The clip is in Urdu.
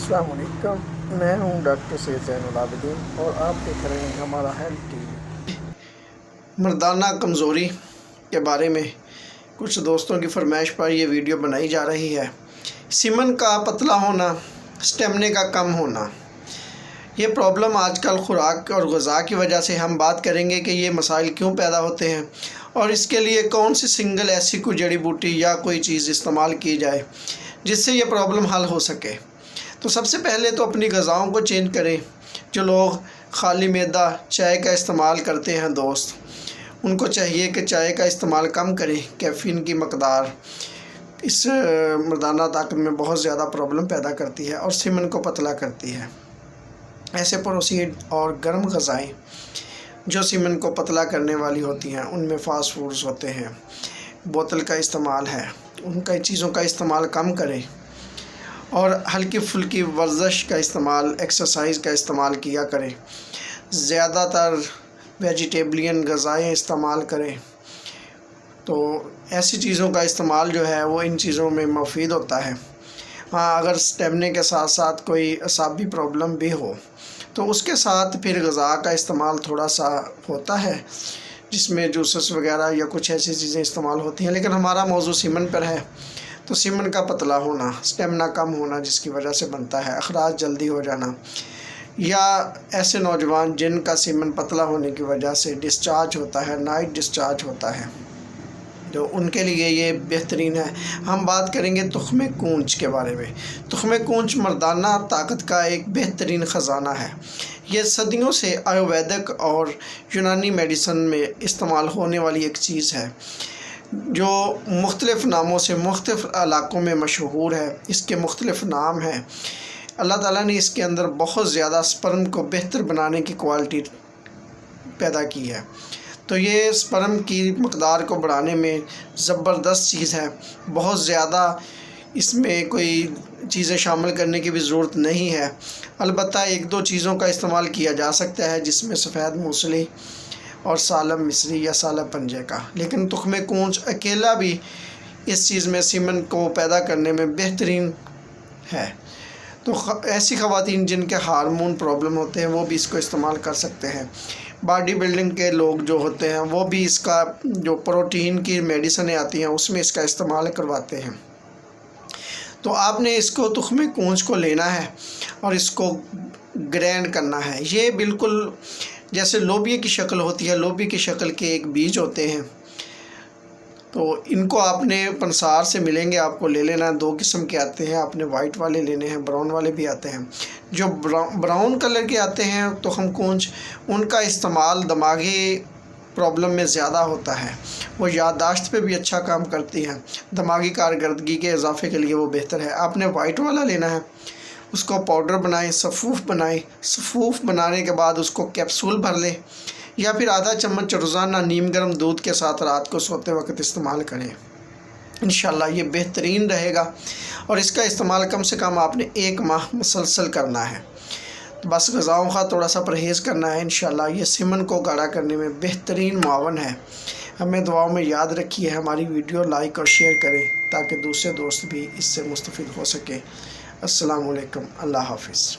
السلام علیکم، میں ہوں ڈاکٹر سید زین العابدین اور آپ دیکھ رہے ہیں ہمارا ہیلتھ ٹی وی۔ مردانہ کمزوری کے بارے میں کچھ دوستوں کی فرمائش پر یہ ویڈیو بنائی جا رہی ہے۔ سیمن کا پتلا ہونا، سٹیمنے کا کم ہونا، یہ پرابلم آج کل خوراک اور غذا کی وجہ سے ہم بات کریں گے کہ یہ مسائل کیوں پیدا ہوتے ہیں اور اس کے لیے کون سی سنگل ایسی کوئی جڑی بوٹی یا کوئی چیز استعمال کی جائے جس سے یہ پرابلم حل ہو سکے۔ تو سب سے پہلے تو اپنی غذاؤں کو چینج کریں۔ جو لوگ خالی معدہ چائے کا استعمال کرتے ہیں دوست، ان کو چاہیے کہ چائے کا استعمال کم کریں۔ کیفین کی مقدار اس مردانہ طاقت میں بہت زیادہ پرابلم پیدا کرتی ہے اور سیمن کو پتلا کرتی ہے۔ ایسے پروسیڈ اور گرم غذائیں جو سیمن کو پتلا کرنے والی ہوتی ہیں، ان میں فاسٹ فوڈز ہوتے ہیں، بوتل کا استعمال ہے، ان کا چیزوں کا استعمال کم کریں اور ہلکی پھلکی ورزش کا استعمال، ایکسرسائز کا استعمال کیا کریں۔ زیادہ تر ویجیٹیبلین غذائیں استعمال کریں۔ تو ایسی چیزوں کا استعمال جو ہے وہ ان چیزوں میں مفید ہوتا ہے۔ ہاں، اگر سٹیمنے کے ساتھ ساتھ کوئی اعصابی پرابلم بھی ہو تو اس کے ساتھ پھر غذا کا استعمال تھوڑا سا ہوتا ہے، جس میں جوسز وغیرہ یا کچھ ایسی چیزیں استعمال ہوتی ہیں، لیکن ہمارا موضوع سیمن پر ہے۔ تو سیمن کا پتلا ہونا، سٹیمنا کم ہونا جس کی وجہ سے بنتا ہے، اخراج جلدی ہو جانا، یا ایسے نوجوان جن کا سیمن پتلا ہونے کی وجہ سے ڈسچارج ہوتا ہے، نائٹ ڈسچارج ہوتا ہے، تو ان کے لیے یہ بہترین ہے۔ ہم بات کریں گے تخم کونچ کے بارے میں۔ تخم کونچ مردانہ طاقت کا ایک بہترین خزانہ ہے۔ یہ صدیوں سے آیورویدک اور یونانی میڈیسن میں استعمال ہونے والی ایک چیز ہے جو مختلف ناموں سے مختلف علاقوں میں مشہور ہے۔ اس کے مختلف نام ہیں۔ اللہ تعالیٰ نے اس کے اندر بہت زیادہ سپرم کو بہتر بنانے کی کوالٹی پیدا کی ہے۔ تو یہ سپرم کی مقدار کو بڑھانے میں زبردست چیز ہے۔ بہت زیادہ اس میں کوئی چیزیں شامل کرنے کی بھی ضرورت نہیں ہے۔ البتہ ایک دو چیزوں کا استعمال کیا جا سکتا ہے، جس میں سفید موسلی اور سالم مصری یا سالم پنجے کا، لیکن تخم کونچ اکیلا بھی اس چیز میں سیمن کو پیدا کرنے میں بہترین ہے۔ تو ایسی خواتین جن کے ہارمون پرابلم ہوتے ہیں وہ بھی اس کو استعمال کر سکتے ہیں۔ باڈی بلڈنگ کے لوگ جو ہوتے ہیں وہ بھی اس کا جو پروٹین کی میڈیسنیں آتی ہیں اس میں اس کا استعمال کرواتے ہیں۔ تو آپ نے اس کو تخم کونچ کو لینا ہے اور اس کو گرینڈ کرنا ہے۔ یہ بالکل جیسے لوبیا کی شکل ہوتی ہے، لوبیا کی شکل کے ایک بیج ہوتے ہیں، تو ان کو آپ نے پنسار سے ملیں گے، آپ کو لے لینا ہے۔ دو قسم کے آتے ہیں، آپ نے وائٹ والے لینے ہیں، براؤن والے بھی آتے ہیں۔ جو براؤن کلر کے آتے ہیں تخم کونچ، ان کا استعمال دماغی پرابلم میں زیادہ ہوتا ہے۔ وہ یادداشت پہ بھی اچھا کام کرتی ہیں، دماغی کارکردگی کے اضافے کے لیے وہ بہتر ہے۔ آپ نے وائٹ والا لینا ہے، اس کو پاؤڈر بنائیں، صفوف بنائیں، صفوف بنانے کے بعد اس کو کیپسول بھر لیں یا پھر آدھا چمچ روزانہ نیم گرم دودھ کے ساتھ رات کو سوتے وقت استعمال کریں۔ انشاءاللہ یہ بہترین رہے گا اور اس کا استعمال کم سے کم آپ نے 1 ماہ مسلسل کرنا ہے۔ بس غذاؤں کا تھوڑا سا پرہیز کرنا ہے، انشاءاللہ یہ سیمن کو گاڑھا کرنے میں بہترین معاون ہے۔ ہمیں دعاؤں میں یاد رکھیے، ہماری ویڈیو لائک اور شیئر کریں تاکہ دوسرے دوست بھی اس سے مستفید ہو سکیں۔ السلام علیکم، اللہ حافظ۔